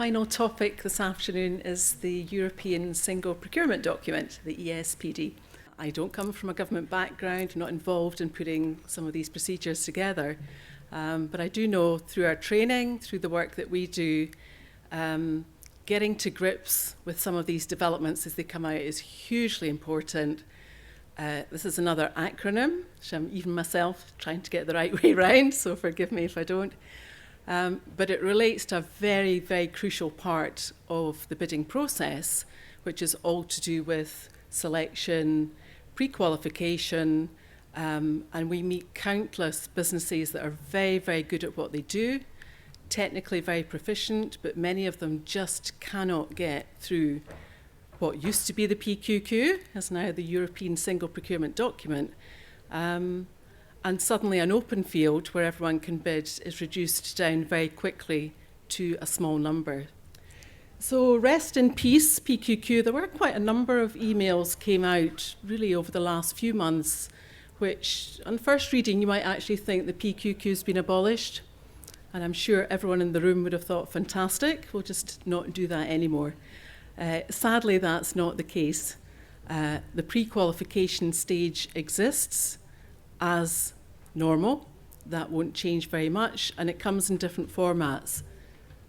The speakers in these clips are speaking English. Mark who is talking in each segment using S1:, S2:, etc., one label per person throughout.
S1: final topic this afternoon is the European Single Procurement Document, the ESPD. I don't come from a government background, not involved in putting some of these procedures together, but I do know through our training, through the work that we do, getting to grips with some of these developments as they come out is hugely important. This is another acronym, which I'm even myself trying to get the right way around, so forgive me if I don't. But it relates to a very, very crucial part of the bidding process, which is all to do with selection, pre-qualification, and we meet countless businesses that are very, very good at what they do, technically very proficient, but many of them just cannot get through what used to be the PQQ, is now the European Single Procurement Document. And suddenly an open field where everyone can bid is reduced down very quickly to a small number. So rest in peace, PQQ. There were quite a number of emails came out really over the last few months, which on first reading you might actually think the PQQ's been abolished. And I'm sure everyone in the room would have thought, fantastic, we'll just not do that anymore. Sadly, that's not the case. The pre-qualification stage exists as normal. That won't change very much, and it comes in different formats.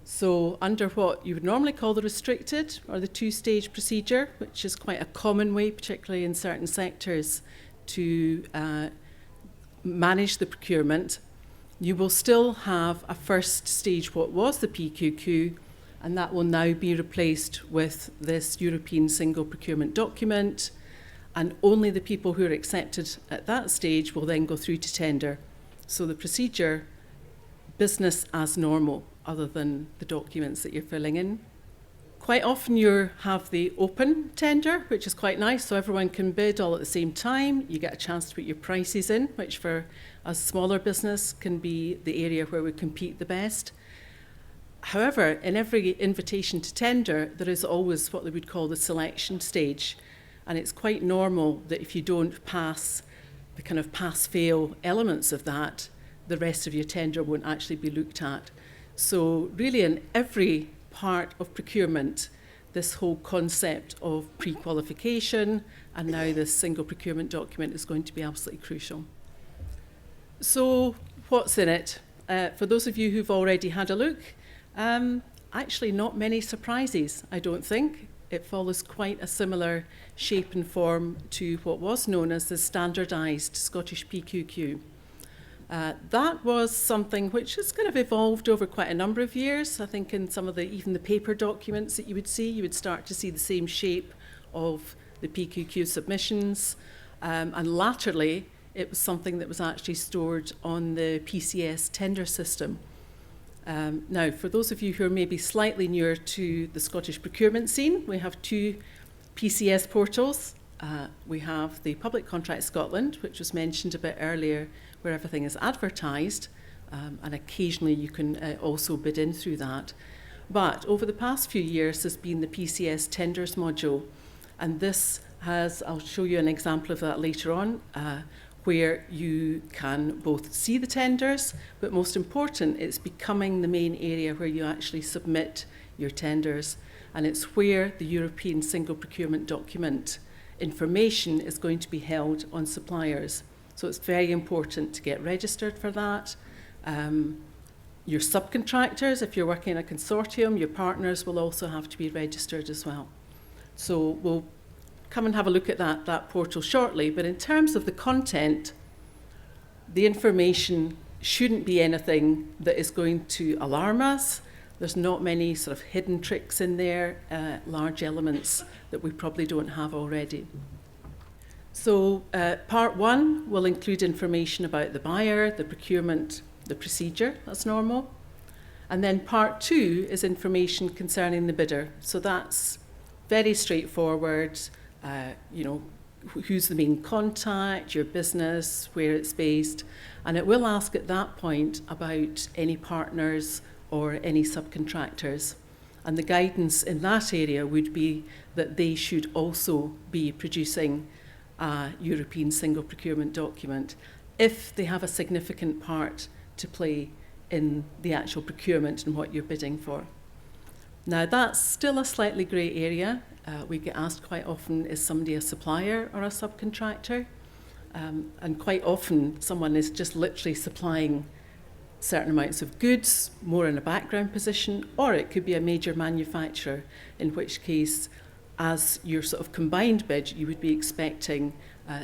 S1: So under what you would normally call the restricted or the two-stage procedure, which is quite a common way, particularly in certain sectors, to manage the procurement, you will still have a first stage, what was the PQQ, and that will now be replaced with this European Single Procurement Document, and only the people who are accepted at that stage will then go through to tender. So the procedure, business as normal, other than the documents that you're filling in. Quite often you have the open tender, which is quite nice, so everyone can bid all at the same time. You get a chance to put your prices in, which for a smaller business can be the area where we compete the best. However, in every invitation to tender, there is always what they would call the selection stage. And it's quite normal that if you don't pass the kind of pass-fail elements of that, the rest of your tender won't actually be looked at. So really in every part of procurement, this whole concept of pre-qualification and now this single procurement document is going to be absolutely crucial. So what's in it? For those of you who've already had a look, actually not many surprises, I don't think. It follows quite a similar shape and form to what was known as the standardised Scottish PQQ. That was something which has kind of evolved over quite a number of years. I think in some of even the paper documents that you would start to see the same shape of the PQQ submissions. And latterly, it was something that was actually stored on the PCS tender system. Now, for those of you who are maybe slightly newer to the Scottish procurement scene, we have two PCS portals. We have the Public Contract Scotland, which was mentioned a bit earlier, where everything is advertised, and occasionally you can also bid in through that. But over the past few years, there's been the PCS tenders module, and this has, I'll show you an example of that later on, where you can both see the tenders, but most important, it's becoming the main area where you actually submit your tenders. And it's where the European Single Procurement Document information is going to be held on suppliers. So it's very important to get registered for that. Your subcontractors, if you're working in a consortium, your partners will also have to be registered as well. So we'll come and have a look at that portal shortly, but in terms of the content, the information shouldn't be anything that is going to alarm us. There's not many sort of hidden tricks in there, large elements that we probably don't have already. So part one will include information about the buyer, the procurement, the procedure, that's normal. And then part two is information concerning the bidder. So that's very straightforward. Who's the main contact, your business, where it's based, and it will ask at that point about any partners or any subcontractors. And the guidance in that area would be that they should also be producing a European Single Procurement Document if they have a significant part to play in the actual procurement and what you're bidding for. Now, that's still a slightly grey area. We get asked quite often, is somebody a supplier or a subcontractor? And quite often, someone is just literally supplying certain amounts of goods, more in a background position, or it could be a major manufacturer, in which case, as your sort of combined bid, you would be expecting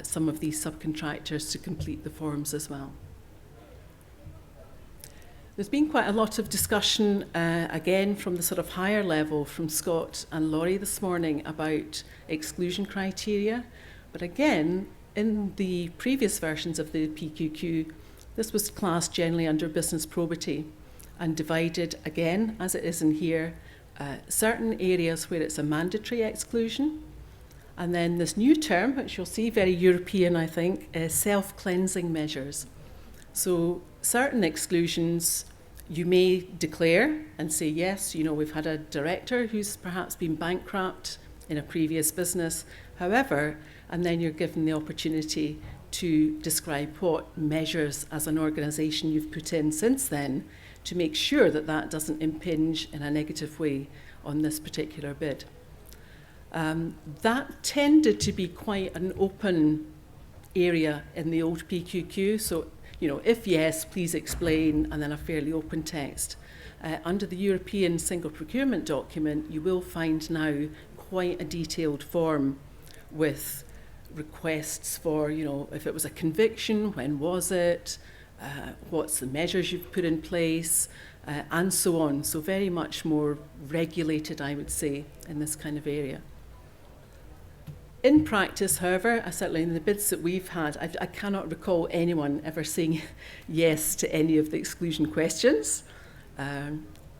S1: some of these subcontractors to complete the forms as well. There's been quite a lot of discussion, again, from the sort of higher level, from Scott and Laurie this morning, about exclusion criteria. But again, in the previous versions of the PQQ, this was classed generally under business probity and divided, again, as it is in here, certain areas where it's a mandatory exclusion. And then this new term, which you'll see very European, I think, is self-cleansing measures. So certain exclusions you may declare and say, yes, you know, we've had a director who's perhaps been bankrupt in a previous business. However, and then you're given the opportunity to describe what measures as an organisation you've put in since then to make sure that that doesn't impinge in a negative way on this particular bid. That tended to be quite an open area in the old PQQ. So, you know, if yes, please explain, and then a fairly open text. Under the European Single Procurement Document, you will find now quite a detailed form with requests for, you know, if it was a conviction, when was it, what's the measures you've put in place, and so on. So very much more regulated, I would say, in this kind of area. In practice, however, certainly in the bids that we've had, I cannot recall anyone ever saying yes to any of the exclusion questions.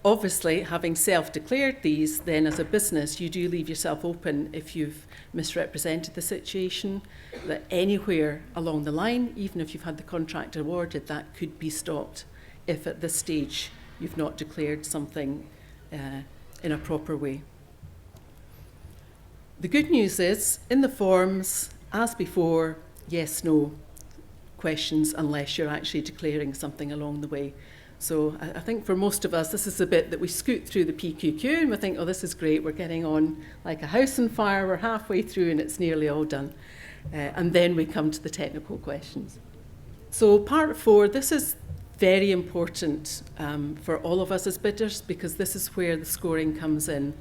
S1: Obviously, having self-declared these, then as a business, you do leave yourself open if you've misrepresented the situation, that anywhere along the line, even if you've had the contract awarded, that could be stopped if at this stage you've not declared something in a proper way. The good news is, in the forms, as before, yes, no questions unless you're actually declaring something along the way. So I think for most of us, this is the bit that we scoot through the PQQ and we think, oh, this is great, we're getting on like a house on fire, we're halfway through and it's nearly all done. And then we come to the technical questions. So part 4, this is very important for all of us as bidders, because this is where the scoring comes in.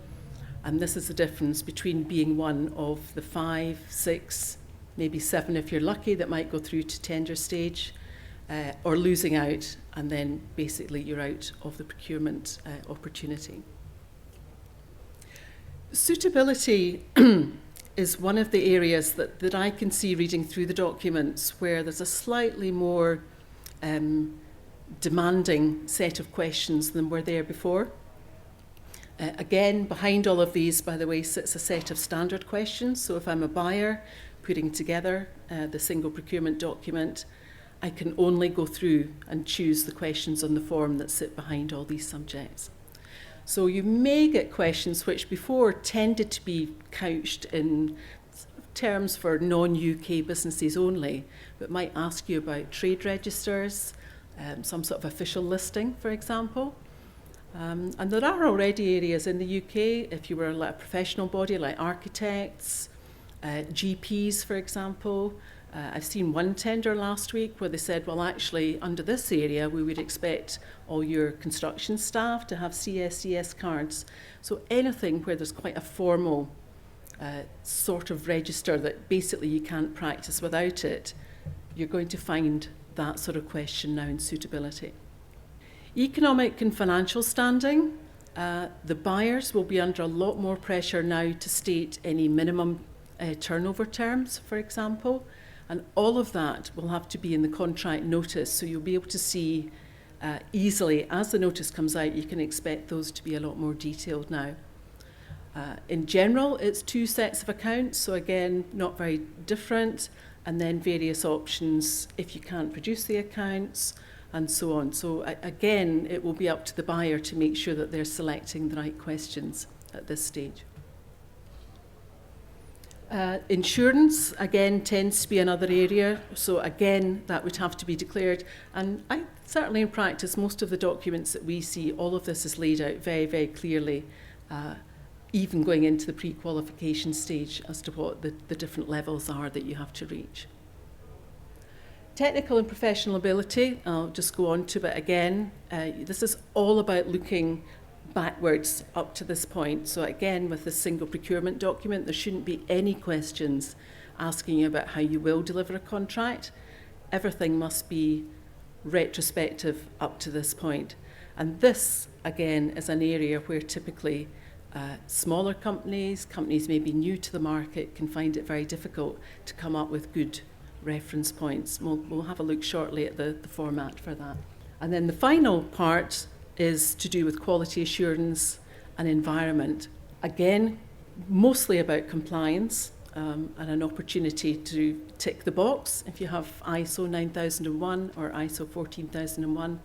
S1: And this is the difference between being one of the 5, 6, maybe 7 if you're lucky that might go through to tender stage, or losing out, and then basically you're out of the procurement opportunity. Suitability is one of the areas that I can see reading through the documents where there's a slightly more demanding set of questions than were there before. Again, behind all of these, by the way, sits a set of standard questions. So if I'm a buyer putting together the single procurement document, I can only go through and choose the questions on the form that sit behind all these subjects. So you may get questions which before tended to be couched in terms for non-UK businesses only, but might ask you about trade registers, some sort of official listing, for example. And there are already areas in the UK, if you were like a professional body like architects, GPs, for example. I've seen one tender last week where they said, well, actually, under this area, we would expect all your construction staff to have CSCS cards. So anything where there's quite a formal sort of register that basically you can't practice without it, you're going to find that sort of question now in suitability. Economic and financial standing, the buyers will be under a lot more pressure now to state any minimum turnover terms, for example, and all of that will have to be in the contract notice, so you'll be able to see easily, as the notice comes out, you can expect those to be a lot more detailed now. In general, it's 2 sets of accounts, so again, not very different, and then various options if you can't produce the accounts, and so on. So again, it will be up to the buyer to make sure that they're selecting the right questions at this stage. Insurance, again, tends to be another area. So again, that would have to be declared. And certainly in practice, most of the documents that we see, all of this is laid out very, very clearly even going into the pre-qualification stage as to what the different levels are that you have to reach. Technical and professional ability, I'll just go on to it again. This is all about looking backwards up to this point. So again, with the single procurement document, there shouldn't be any questions asking you about how you will deliver a contract. Everything must be retrospective up to this point. And this, again, is an area where typically smaller companies maybe new to the market, can find it very difficult to come up with good reference points. We'll have a look shortly at the format for that. And then the final part is to do with quality assurance and environment. Again, mostly about compliance and an opportunity to tick the box if you have ISO 9001 or ISO 14001,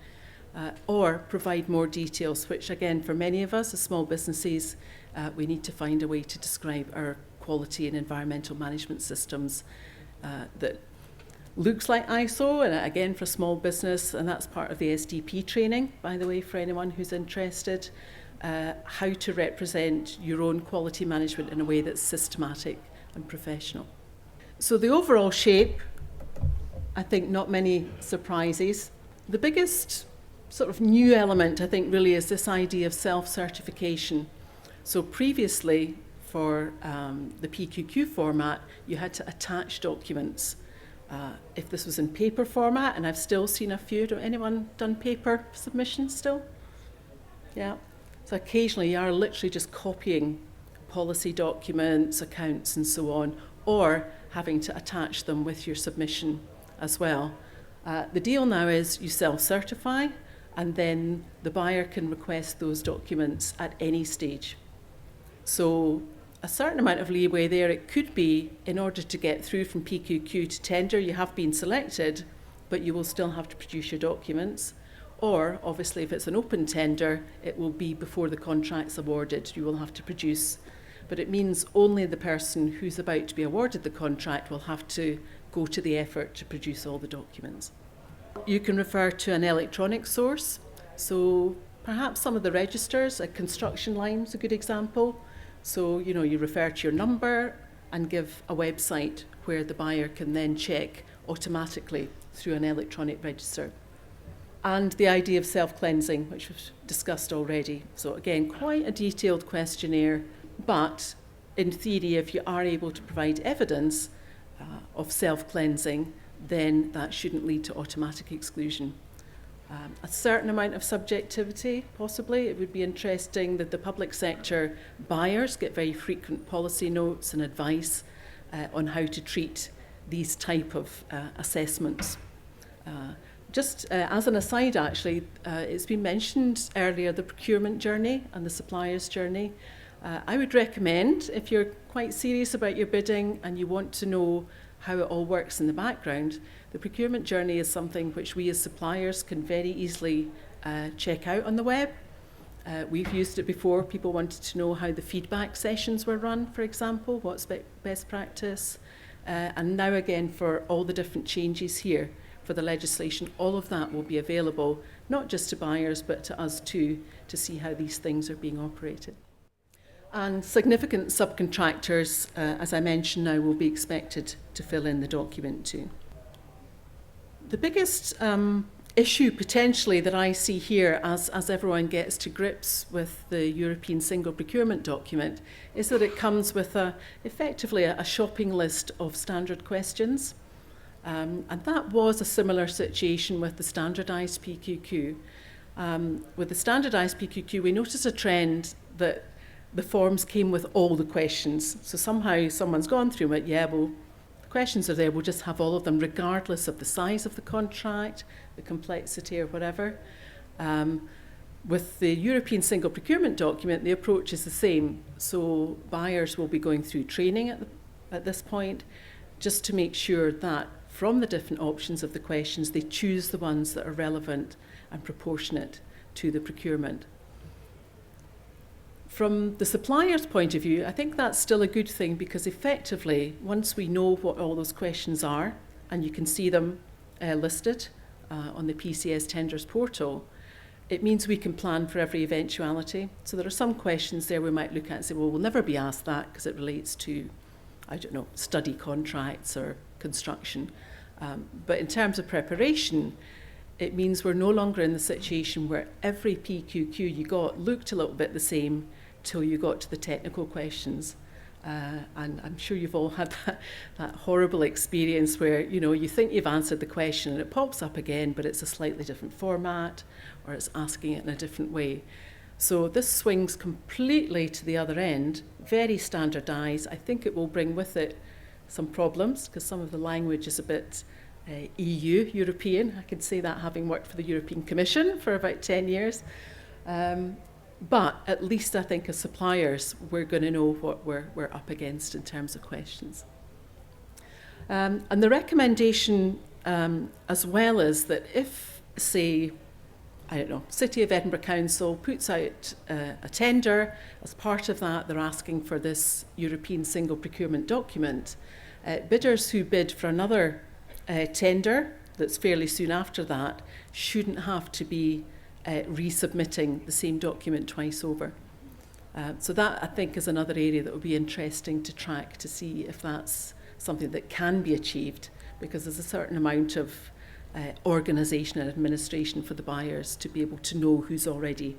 S1: or provide more details, which again, for many of us as small businesses, we need to find a way to describe our quality and environmental management systems that looks like ISO, and again for small business, and that's part of the SDP training, by the way, for anyone who's interested, how to represent your own quality management in a way that's systematic and professional. So the overall shape, I think not many surprises. The biggest sort of new element, I think, really is this idea of self-certification. So previously, for the PQQ format, you had to attach documents. If this was in paper format, and I've still seen a few, anyone done paper submissions still? Yeah. So occasionally you are literally just copying policy documents, accounts, and so on, or having to attach them with your submission as well. The deal now is you self-certify, and then the buyer can request those documents at any stage. So a certain amount of leeway there. It could be, in order to get through from PQQ to tender, you have been selected, but you will still have to produce your documents. Or, obviously, if it's an open tender, it will be before the contract's awarded. You will have to produce. But it means only the person who's about to be awarded the contract will have to go to the effort to produce all the documents. You can refer to an electronic source. So perhaps some of the registers, a construction line is a good example. So, you refer to your number and give a website where the buyer can then check automatically through an electronic register. And the idea of self-cleansing, which we've discussed already. So again, quite a detailed questionnaire, but in theory, if you are able to provide evidence of self-cleansing, then that shouldn't lead to automatic exclusion. A certain amount of subjectivity, possibly. It would be interesting that the public sector buyers get very frequent policy notes and advice on how to treat these type of assessments. Just as an aside, actually, it's been mentioned earlier, the procurement journey and the supplier's journey. I would recommend, if you're quite serious about your bidding and you want to know how it all works in the background, the procurement journey is something which we as suppliers can very easily check out on the web. We've used it before. People wanted to know how the feedback sessions were run, for example, what's best practice. And now again, for all the different changes here for the legislation, all of that will be available, not just to buyers, but to us too, to see how these things are being operated. And significant subcontractors, as I mentioned now, will be expected to fill in the document too. The biggest issue potentially that I see here as everyone gets to grips with the European Single Procurement Document is that it comes with effectively a shopping list of standard questions. And that was a similar situation with the standardised PQQ. With the standardised PQQ, we noticed a trend that the forms came with all the questions. So somehow someone's gone through it, the questions are there, we'll just have all of them regardless of the size of the contract, the complexity or whatever. With the European Single Procurement Document, the approach is the same. So buyers will be going through training at this point, just to make sure that from the different options of the questions, they choose the ones that are relevant and proportionate to the procurement. From the supplier's point of view, I think that's still a good thing, because effectively, once we know what all those questions are, and you can see them listed on the PCS Tenders portal, It means we can plan for every eventuality. So there are some questions there we might look at and say, well, we'll never be asked that because it relates to, I don't know, study contracts or construction. But in terms of preparation, it means we're no longer in the situation where every PQQ you got looked a little bit the same till you got to the technical questions. And I'm sure you've all had that horrible experience where, you know, you think you've answered the question and it pops up again, but it's a slightly different format or it's asking it in a different way. So this swings completely to the other end, very standardised. I think it will bring with it some problems because some of the language is a bit European. I can say that having worked for the European Commission for about 10 years. But at least I think as suppliers, we're going to know what we're up against in terms of questions. And the recommendation as well is that if, say, I don't know, City of Edinburgh Council puts out a tender, as part of that they're asking for this European single procurement document, bidders who bid for another tender that's fairly soon after that shouldn't have to be resubmitting the same document twice over. So that, I think, is another area that will be interesting to track to see if that's something that can be achieved, because there's a certain amount of organisation and administration for the buyers to be able to know who's already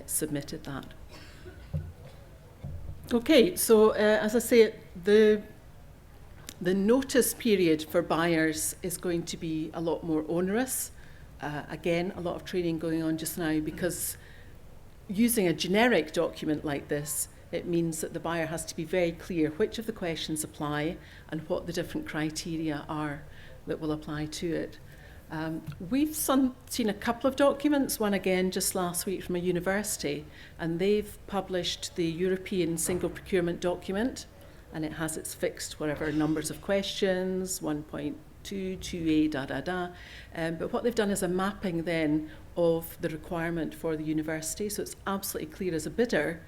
S1: submitted that. Okay, so as I say, the notice period for buyers is going to be a lot more onerous. Again, a lot of training going on just now, because using a generic document like this, it means that the buyer has to be very clear which of the questions apply and what the different criteria are that will apply to it. We've seen a couple of documents, one again just last week from a university, and they've published the European Single Procurement Document, and it has its fixed whatever numbers of questions, 1.2, 2A, but what they've done is a mapping then of the requirement for the university, so it's absolutely clear as a bidder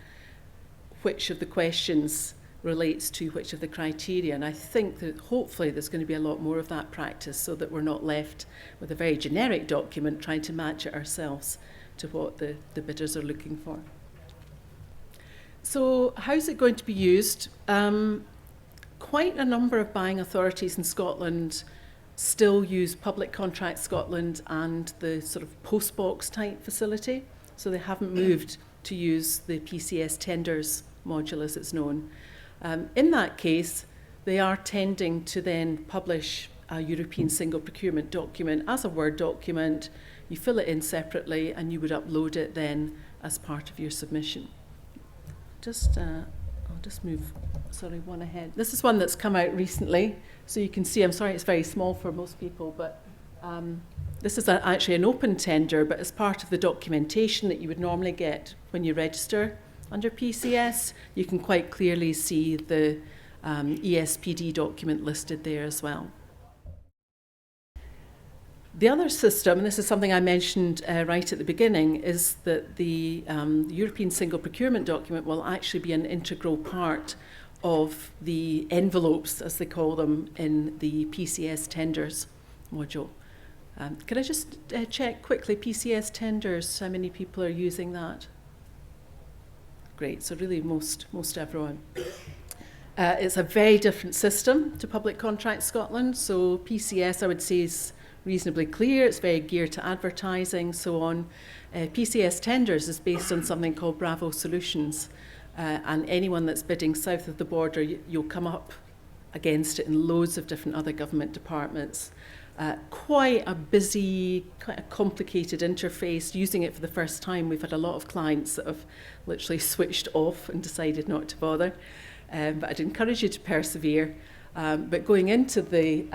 S1: which of the questions relates to which of the criteria, and I think that hopefully there's going to be a lot more of that practice so that we're not left with a very generic document trying to match it ourselves to what the bidders are looking for. So how's it going to be used? Quite a number of buying authorities in Scotland still use Public Contracts Scotland and the sort of postbox type facility, so they haven't moved to use the PCS tenders module as it's known. In that case, they are tending to then publish a European Single Procurement Document as a Word document. You fill it in separately and you would upload it then as part of your submission. I'll just move, one ahead. This is one that's come out recently, so you can see, I'm sorry it's very small for most people, but this is actually an open tender, but as part of the documentation that you would normally get when you register under PCS, you can quite clearly see the ESPD document listed there as well. The other system, and this is something I mentioned right at the beginning, is that the European Single Procurement Document will actually be an integral part of the envelopes, as they call them, in the PCS tenders module. Can I just check quickly, PCS tenders, how many people are using that? Great, so really most everyone. It's a very different system to Public Contracts Scotland, so PCS I would say is reasonably clear, it's very geared to advertising, so on. PCS tenders is based on something called Bravo Solutions, and anyone that's bidding south of the border, you'll come up against it in loads of different other government departments. Quite a busy, quite a complicated interface. Using it for the first time, we've had a lot of clients that have literally switched off and decided not to bother. But I'd encourage you to persevere. But going into the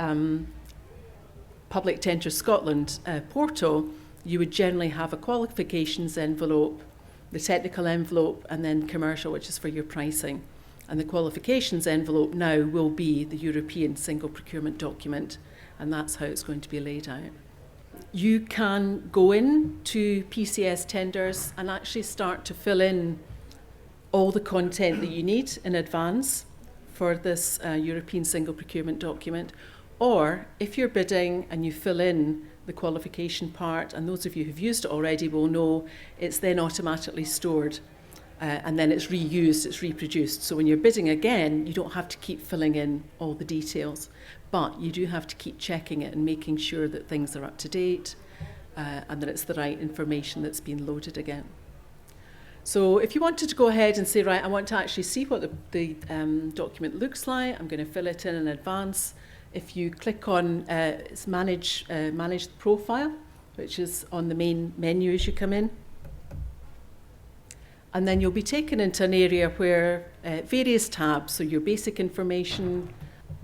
S1: Public Tender Scotland portal, you would generally have a qualifications envelope, the technical envelope, and then commercial, which is for your pricing. And the qualifications envelope now will be the European Single Procurement Document, and that's how it's going to be laid out. You can go in to PCS tenders and actually start to fill in all the content that you need in advance for this European Single Procurement Document, Or if you're bidding and you fill in the qualification part, and those of you who've used it already will know, it's then automatically stored and then it's reused, it's reproduced. So when you're bidding again, you don't have to keep filling in all the details, but you do have to keep checking it and making sure that things are up to date and that it's the right information that's been loaded again. So if you wanted to go ahead and say, right, I want to actually see what the document looks like, I'm going to fill it in advance. If you click on manage the profile, which is on the main menu as you come in, and then you'll be taken into an area where various tabs, so your basic information,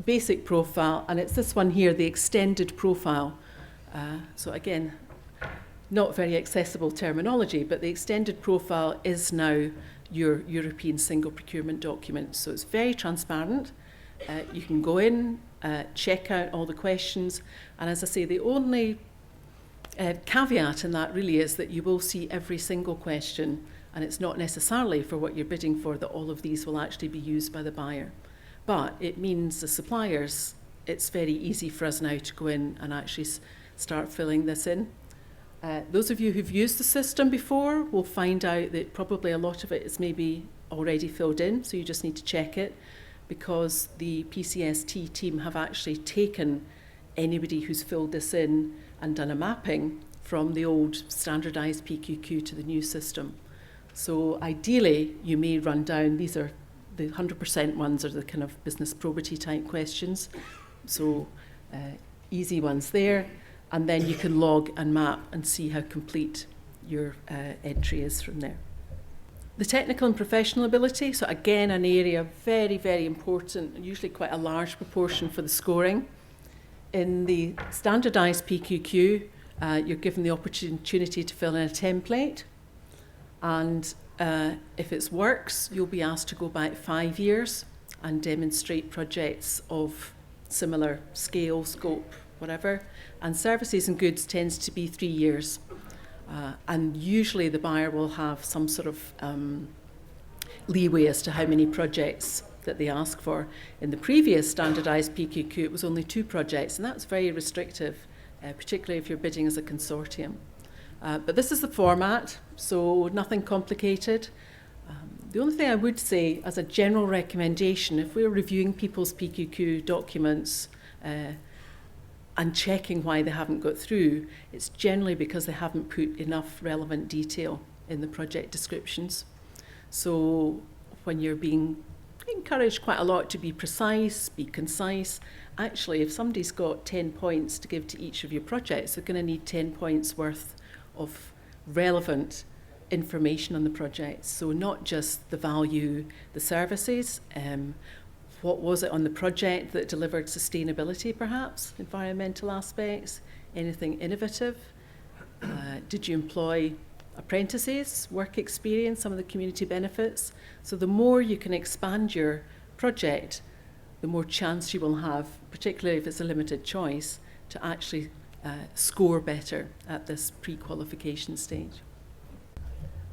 S1: basic profile, and it's this one here, the extended profile. So again, not very accessible terminology, but the extended profile is now your European single procurement document. So it's very transparent. You can go in, check out all the questions, and as I say, the only caveat in that really is that you will see every single question, and it's not necessarily for what you're bidding for that all of these will actually be used by the buyer. But it means the suppliers, it's very easy for us now to go in and actually start filling this in. Those of you who've used the system before will find out that probably a lot of it is maybe already filled in, so you just need to check it, because the PCST team have actually taken anybody who's filled this in and done a mapping from the old standardised PQQ to the new system. So ideally, you may run down, these are the 100% ones are the kind of business probity type questions. So easy ones there. And then you can log and map and see how complete your entry is from there. The technical and professional ability, so again, an area very, very important, usually quite a large proportion for the scoring. In the standardised PQQ, you're given the opportunity to fill in a template. And if it works, you'll be asked to go back 5 years and demonstrate projects of similar scale, scope, whatever. And services and goods tends to be 3 years. And usually the buyer will have some sort of leeway as to how many projects that they ask for. In the previous standardised PQQ, it was only 2 projects, and that's very restrictive, particularly if you're bidding as a consortium. But this is the format, so nothing complicated. The only thing I would say as a general recommendation, if we're reviewing people's PQQ documents and checking why they haven't got through, it's generally because they haven't put enough relevant detail in the project descriptions. So when you're being encouraged quite a lot to be precise, be concise, actually if somebody's got 10 points to give to each of your projects, they're going to need 10 points worth of relevant information on the project. So not just the value, the services, what was it on the project that delivered sustainability perhaps, environmental aspects, anything innovative? Did you employ apprentices, work experience, some of the community benefits? So the more you can expand your project, the more chance you will have, particularly if it's a limited choice, to actually score better at this pre-qualification stage.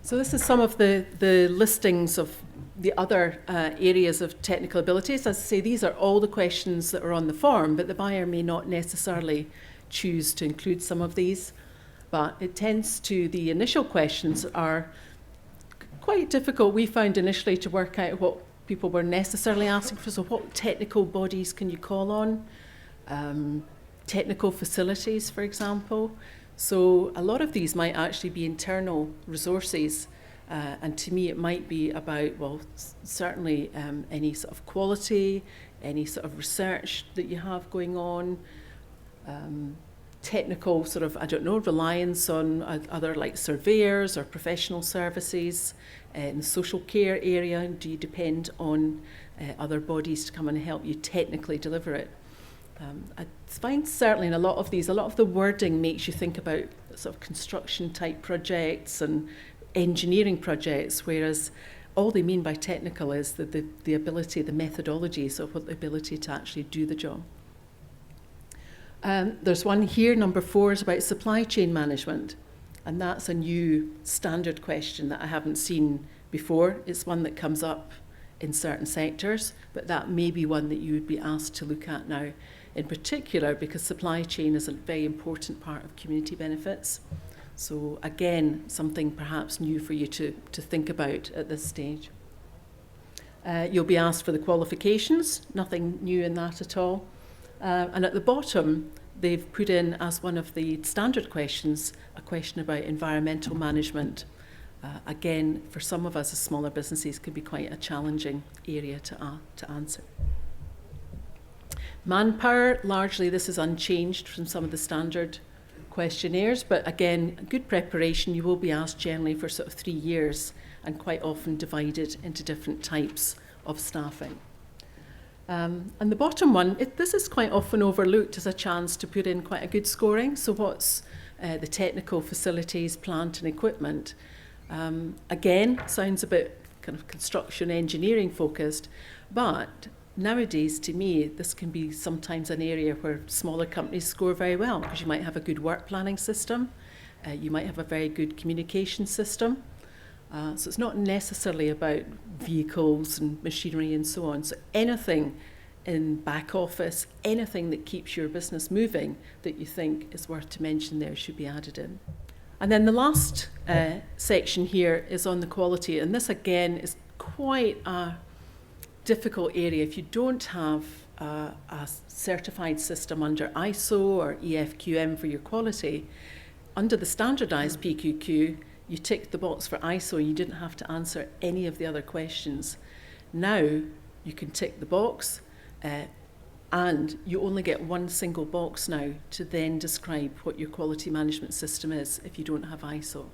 S1: So this is some of the listings of the other areas of technical abilities. As I say, these are all the questions that are on the form, but the buyer may not necessarily choose to include some of these. But it tends to, the initial questions are quite difficult. We found initially to work out what people were necessarily asking for. So what technical bodies can you call on? Technical facilities, for example. So a lot of these might actually be internal resources, and to me it might be about, well, certainly any sort of quality, any sort of research that you have going on, technical sort of, I don't know, reliance on other like surveyors or professional services. In the social care area, do you depend on other bodies to come and help you technically deliver it? I find certainly in a lot of these, a lot of the wording makes you think about sort of construction type projects and engineering projects, whereas all they mean by technical is the ability, the methodology, so the ability to actually do the job. There's one here, number 4, is about supply chain management, and that's a new standard question that I haven't seen before. It's one that comes up in certain sectors, but that may be one that you would be asked to look at now in particular because supply chain is a very important part of community benefits. So again, something perhaps new for you to think about at this stage. You'll be asked for the qualifications, nothing new in that at all. And at the bottom, they've put in as one of the standard questions, a question about environmental management. Again, for some of us as smaller businesses, could be quite a challenging area to answer. Manpower, largely this is unchanged from some of the standard questionnaires, but again, good preparation. You will be asked generally for sort of 3 years and quite often divided into different types of staffing. And the bottom one, this is quite often overlooked as a chance to put in quite a good scoring. So what's the technical facilities, plant and equipment? Again, sounds a bit kind of construction engineering focused, but nowadays, to me, this can be sometimes an area where smaller companies score very well because you might have a good work planning system, you might have a very good communication system. So it's not necessarily about vehicles and machinery and so on. So anything in back office, anything that keeps your business moving that you think is worth to mention there should be added in. And then the last section here is on the quality. And this again is quite a difficult area. If you don't have a certified system under ISO or EFQM for your quality, under the standardised PQQ, you ticked the box for ISO and you didn't have to answer any of the other questions. Now you can tick the box and you only get one single box now to then describe what your quality management system is if you don't have ISO.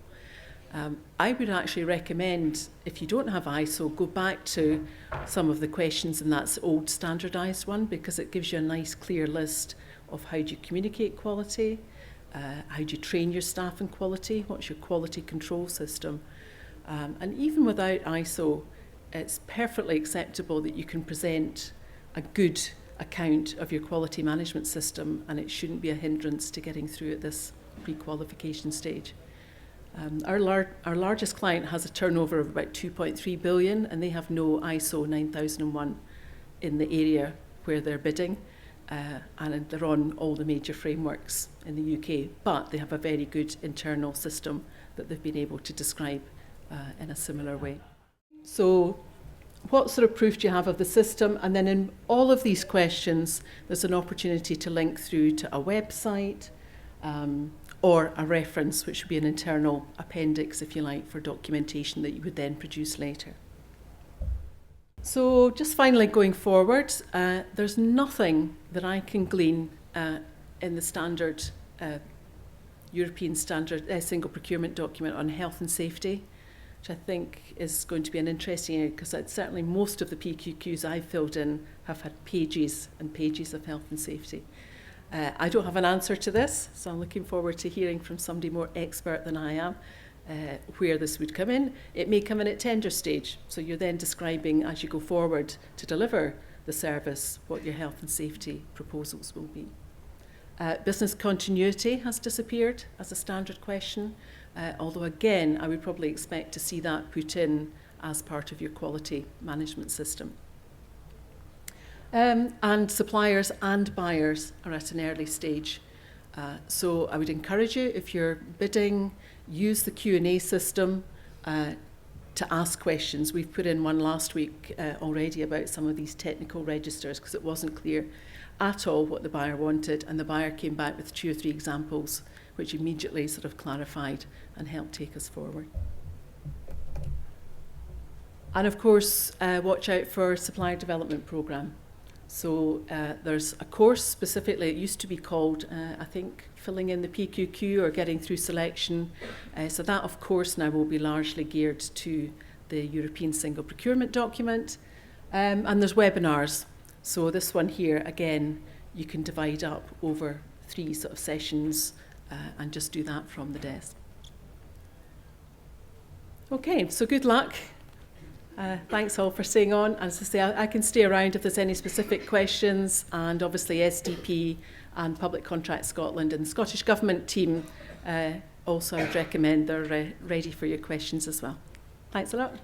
S1: I would actually recommend, if you don't have ISO, go back to some of the questions in that old standardised one because it gives you a nice clear list of how do you communicate quality, how do you train your staff in quality, what's your quality control system. And even without ISO, it's perfectly acceptable that you can present a good account of your quality management system and it shouldn't be a hindrance to getting through at this pre-qualification stage. Our largest client has a turnover of about 2.3 billion and they have no ISO 9001 in the area where they're bidding and they're on all the major frameworks in the UK, but they have a very good internal system that they've been able to describe in a similar way. So what sort of proof do you have of the system? And then in all of these questions, there's an opportunity to link through to a website, or a reference, which would be an internal appendix, if you like, for documentation that you would then produce later. So just finally going forward, there's nothing that I can glean in the standard European standard single procurement document on health and safety, which I think is going to be an interesting area because certainly most of the PQQs I've filled in have had pages and pages of health and safety. I don't have an answer to this, so I'm looking forward to hearing from somebody more expert than I am where this would come in. It may come in at tender stage, so you're then describing as you go forward to deliver the service what your health and safety proposals will be. Business continuity has disappeared as a standard question, although again I would probably expect to see that put in as part of your quality management system. And suppliers and buyers are at an early stage. So I would encourage you, if you're bidding, use the Q&A system to ask questions. We've put in one last week already about some of these technical registers because it wasn't clear at all what the buyer wanted, and the buyer came back with 2 or 3 examples which immediately sort of clarified and helped take us forward. And of course, watch out for supplier development programme. So there's a course specifically, it used to be called, I think, filling in the PQQ or getting through selection. So that, of course, now will be largely geared to the European Single Procurement Document. And there's webinars. So this one here, again, you can divide up over 3 sort of sessions and just do that from the desk. Okay, so good luck. Thanks all for staying on. As I say, I can stay around if there's any specific questions, and obviously SDP and Public Contract Scotland and the Scottish Government team also I'd recommend they're ready for your questions as well. Thanks a lot.